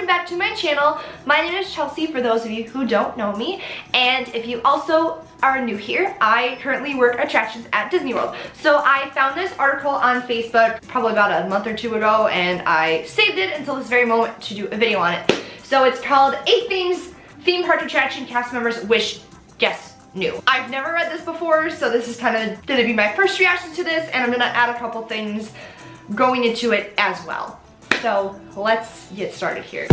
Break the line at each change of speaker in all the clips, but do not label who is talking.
welcome back to my channel. My name is Chelsea, for those of you who don't know me, and if you also are new here, I currently work attractions at Disney World. So I found this article on Facebook probably about a month or two ago, and I saved it until this very moment to do a video on it. So it's called 8 Things Theme Park Attraction Cast Members Wish Guests Knew. I've never read this before, so this is kind of gonna be my first reaction to this, and I'm gonna add a couple things going into it as well. So let's get started here.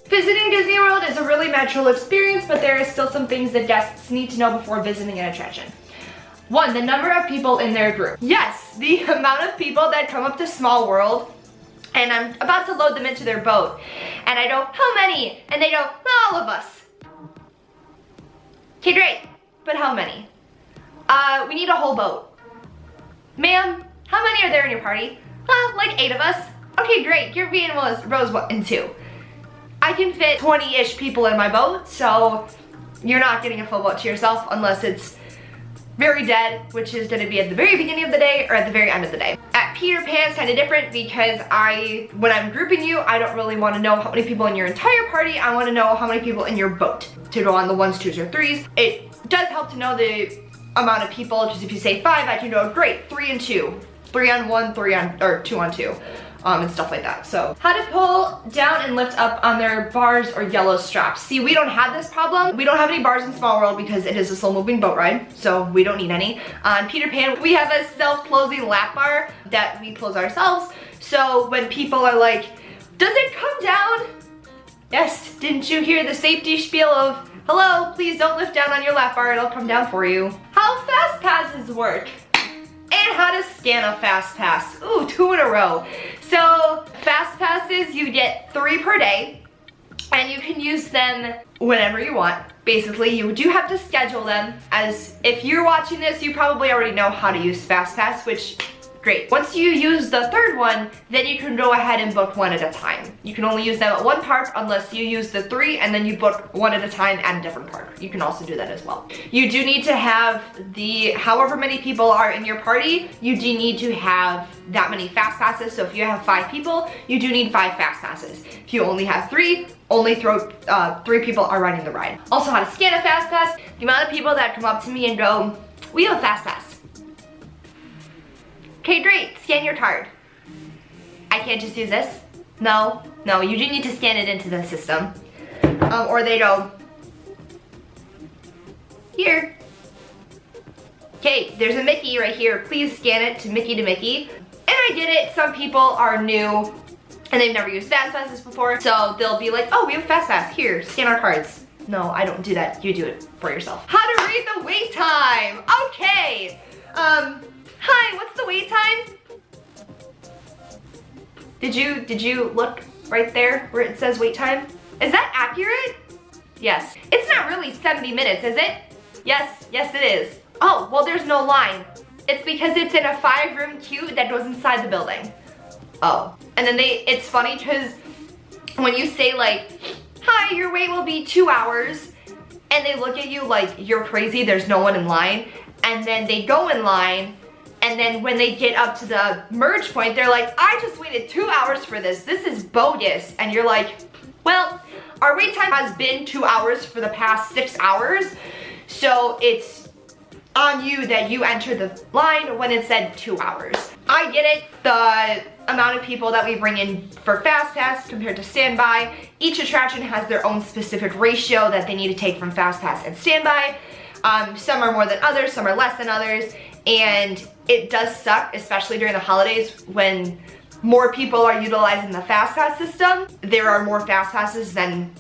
Visiting Disney World is a really magical experience, but there are still some things that guests need to know before visiting an attraction. 1, the number of people in their group. Yes, the amount of people that come up to Small World, and I'm about to load them into their boat, and I go, how many? And they go, all of us. Okay, great, but how many? We need a whole boat. Ma'am, how many are there in your party? Like 8 of us. Okay, great, you're being rows 1 and 2. I can fit 20-ish people in my boat, so you're not getting a full boat to yourself unless it's very dead, which is gonna be at the very beginning of the day or at the very end of the day. At Peter Pan, it's kind of different because when I'm grouping you, I don't really want to know how many people in your entire party. I want to know how many people in your boat to go on the 1s, 2s, or 3s. It does help to know the amount of people, because if you say 5, I can go, great, 3 and 2, 3 on 1, 2 on 2. And stuff like that. So how to pull down and lift up on their bars or yellow straps. See, we don't have this problem. We don't have any bars in Small World because it is a slow moving boat ride, so we don't need any. On Peter Pan, we have a self-closing lap bar that we close ourselves. So when people are like, does it come down? Yes, didn't you hear the safety spiel of, hello, please don't lift down on your lap bar, it'll come down for you. How fast passes work. And how to scan a fast pass. Ooh, 2 in a row. So fast passes, you get 3 per day, and you can use them whenever you want. Basically, you do have to schedule them, as if you're watching this, you probably already know how to use fast pass, which great. Once you use the 3rd one, then you can go ahead and book 1 at a time. You can only use them at 1 park unless you use the 3 and then you book 1 at a time at a different park. You can also do that as well. You do need to have however many people are in your party, you do need to have that many fast passes. So if you have 5 people, you do need 5 fast passes. If you only have 3, only 3 people are riding the ride. Also, how to scan a fast pass. The amount of people that come up to me and go, we have a fast pass. Okay, great, scan your card. I can't just use this? No, you do need to scan it into the system. Or they go, here. Okay, there's a Mickey right here. Please scan it to Mickey. And I get it, some people are new and they've never used fast passes before, so they'll be like, oh, we have fast pass, here, scan our cards. No, I don't do that, you do it for yourself. How to read the wait time. Okay, hi, what's the wait time? Did you look right there where it says wait time? Is that accurate? Yes. It's not really 70 minutes, is it? Yes, it is. Oh, well, there's no line. It's because it's in a 5-room queue that goes inside the building. Oh, and then it's funny because when you say like, hi, your wait will be 2 hours, and they look at you like you're crazy, there's no one in line, and then they go in line, and then when they get up to the merge point, they're like, I just waited 2 hours for this. This is bogus. And you're like, well, our wait time has been 2 hours for the past 6 hours. So it's on you that you enter the line when it said 2 hours. I get it, the amount of people that we bring in for Fast Pass compared to Standby. Each attraction has their own specific ratio that they need to take from Fast Pass and Standby. Some are more than others, some are less than others. And it does suck, especially during the holidays when more people are utilizing the Fast Pass system. There are more Fast Passes than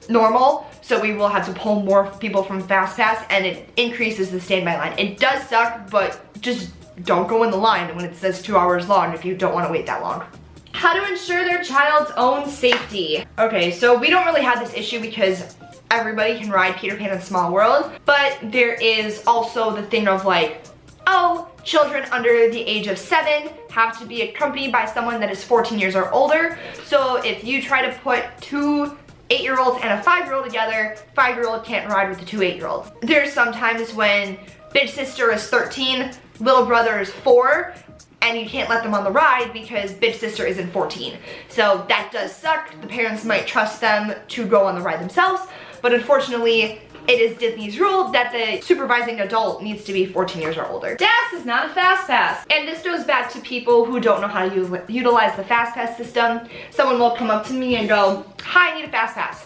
normal, so we will have to pull more people from Fast Pass, and it increases the standby line. It does suck, but just don't go in the line when it says 2 hours long if you don't want to wait that long. How to ensure their child's own safety. Okay, so we don't really have this issue because everybody can ride Peter Pan in Small World, but there is also the thing of like, oh, children under the age of 7 have to be accompanied by someone that is 14 years or older. So if you try to put 2 8-year-olds and a 5-year-old together, 5-year-old can't ride with the 2 8-year-olds. There's sometimes when Big Sister is 13, little brother is 4 and you can't let them on the ride because big sister isn't 14. So that does suck. The parents might trust them to go on the ride themselves, but unfortunately, it is Disney's rule that the supervising adult needs to be 14 years or older. DAS is not a fast pass. And this goes back to people who don't know how to utilize the fast pass system. Someone will come up to me and go, hi, I need a fast pass.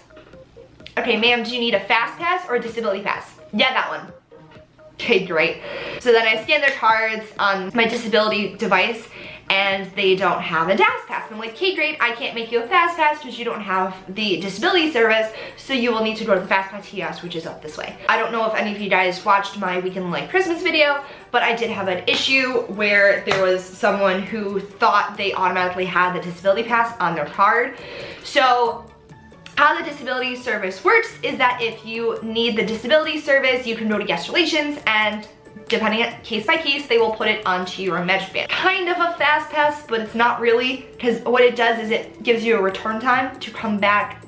Okay, ma'am, do you need a fast pass or a disability pass? Yeah, that one. Okay, great. So then I scan their cards on my disability device and they don't have a DAS pass. And I'm like, okay, great, I can't make you a fast pass because you don't have the disability service, so you will need to go to the fast pass kiosk, which is up this way. I don't know if any of you guys watched my Weekend Like Christmas video, but I did have an issue where there was someone who thought they automatically had the disability pass on their card. So how the disability service works is that if you need the disability service, you can go to guest relations and depending on case by case, they will put it onto your Magic Band. Kind of a fast pass, but it's not really, because what it does is it gives you a return time to come back.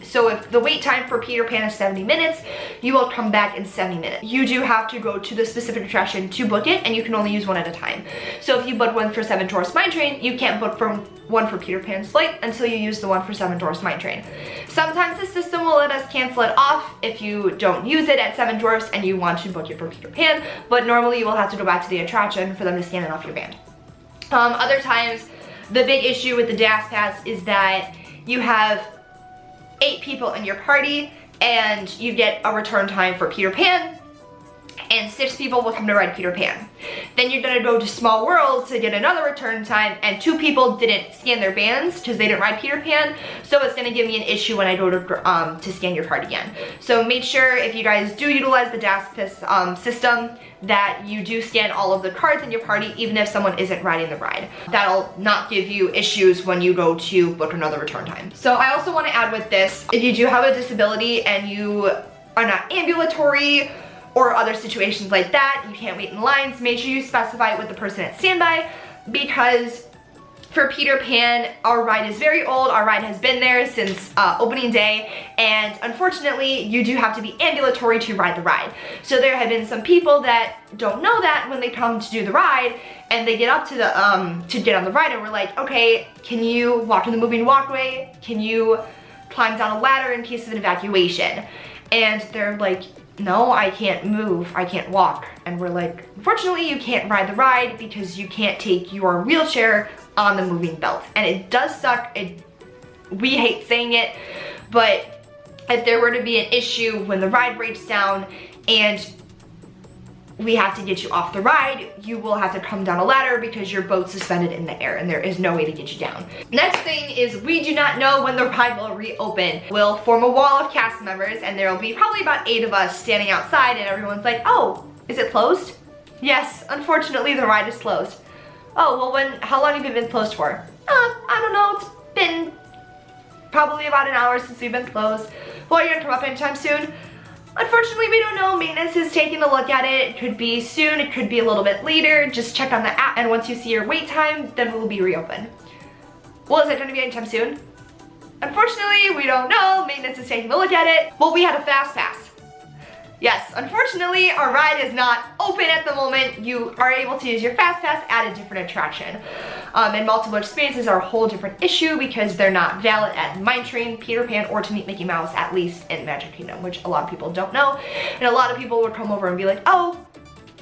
So if the wait time for Peter Pan is 70 minutes, you will come back in 70 minutes. You do have to go to the specific attraction to book it, and you can only use one at a time. So if you book one for Seven Dwarfs Mine Train, you can't book one for Peter Pan's Flight until you use the one for Seven Dwarfs Mine Train. Sometimes the system will let us cancel it off if you don't use it at Seven Dwarfs and you want to book it for Peter Pan, but normally you will have to go back to the attraction for them to scan it off your band. Other times, the big issue with the DAS Pass is that you have 8 people in your party and you get a return time for Peter Pan, and 6 people will come to ride Peter Pan. Then you're gonna go to Small World to get another return time, and 2 people didn't scan their bands because they didn't ride Peter Pan, so it's gonna give me an issue when I go to scan your card again. So make sure if you guys do utilize the DAS Pass system that you do scan all of the cards in your party even if someone isn't riding the ride. That'll not give you issues when you go to book another return time. So I also want to add with this, if you do have a disability and you are not ambulatory or other situations like that, you can't wait in lines, make sure you specify it with the person at standby, because for Peter Pan, our ride is very old. Our ride has been there since opening day, and unfortunately, you do have to be ambulatory to ride the ride. So there have been some people that don't know that when they come to do the ride, and they get up to the to get on the ride, and we're like, okay, can you walk in the moving walkway? Can you climb down a ladder in case of an evacuation? And they're like, no, I can't move, I can't walk. And we're like, unfortunately, you can't ride the ride because you can't take your wheelchair on the moving belt. And it does suck, we hate saying it, but if there were to be an issue when the ride breaks down and we have to get you off the ride, you will have to come down a ladder because your boat's suspended in the air and there is no way to get you down. Next thing is we do not know when the ride will reopen. We'll form a wall of cast members and there will be probably about 8 of us standing outside and everyone's like, oh, is it closed? Yes, unfortunately the ride is closed. Oh, well how long have you been closed for? I don't know, it's been probably about an hour since we've been closed. Well, are you gonna come up anytime soon? Unfortunately, we don't know. Maintenance is taking a look at it. It could be soon, it could be a little bit later. Just check on the app, and once you see your wait time, then we'll be reopened. Well, is it gonna be anytime soon? Unfortunately, we don't know. Maintenance is taking a look at it. Well, we had a fast pass. Yes, unfortunately, our ride is not open at the moment. You are able to use your fast pass at a different attraction. And multiple experiences are a whole different issue because they're not valid at Mine Train, Peter Pan, or to meet Mickey Mouse, at least in Magic Kingdom, which a lot of people don't know. And a lot of people would come over and be like, oh,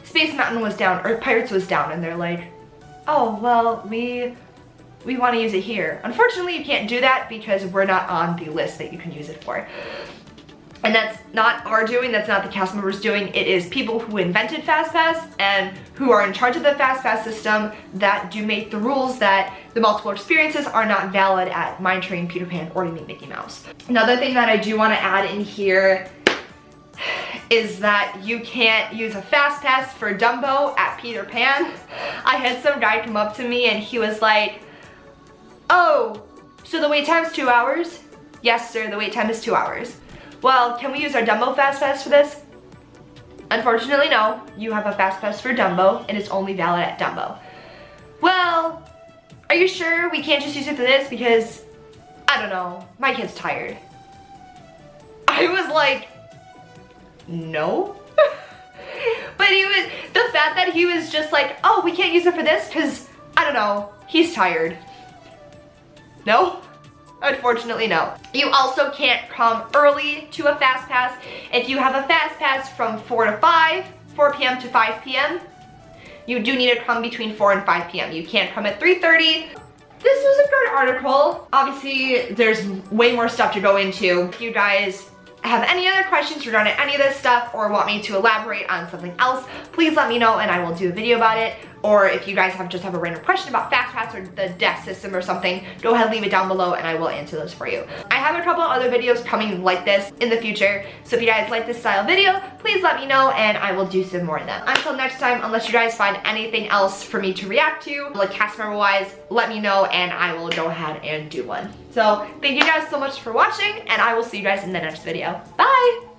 Space Mountain was down, or Pirates was down, and they're like, oh, well, we want to use it here. Unfortunately, you can't do that because we're not on the list that you can use it for. And that's not our doing, that's not the cast members doing, it is people who invented FastPass and who are in charge of the FastPass system that do make the rules that the multiple experiences are not valid at Mine Train, Peter Pan, or to meet Mickey Mouse. Another thing that I do want to add in here is that you can't use a FastPass for Dumbo at Peter Pan. I had some guy come up to me and he was like, oh, so the wait time's 2 hours? Yes, sir, the wait time is 2 hours. Well, can we use our Dumbo Fast Pass for this? Unfortunately, no. You have a Fast Pass for Dumbo, and it's only valid at Dumbo. Well, are you sure we can't just use it for this? Because, I don't know, my kid's tired. I was like, no. But the fact that he was just like, oh, we can't use it for this because, I don't know, he's tired. No? Unfortunately, no. You also can't come early to a fast pass. If you have a fast pass from 4 p.m. to 5 p.m., you do need to come between 4 and 5 p.m. You can't come at 3:30. This was a good article. Obviously, there's way more stuff to go into. If you guys have any other questions regarding any of this stuff or want me to elaborate on something else, please let me know and I will do a video about it. Or if you guys just have a random question about FastPass or the desk system or something, go ahead and leave it down below and I will answer those for you. I have a couple other videos coming like this in the future, so if you guys like this style video, please let me know and I will do some more of them. Until next time, unless you guys find anything else for me to react to, like cast member wise, let me know and I will go ahead and do one. So thank you guys so much for watching and I will see you guys in the next video. Bye!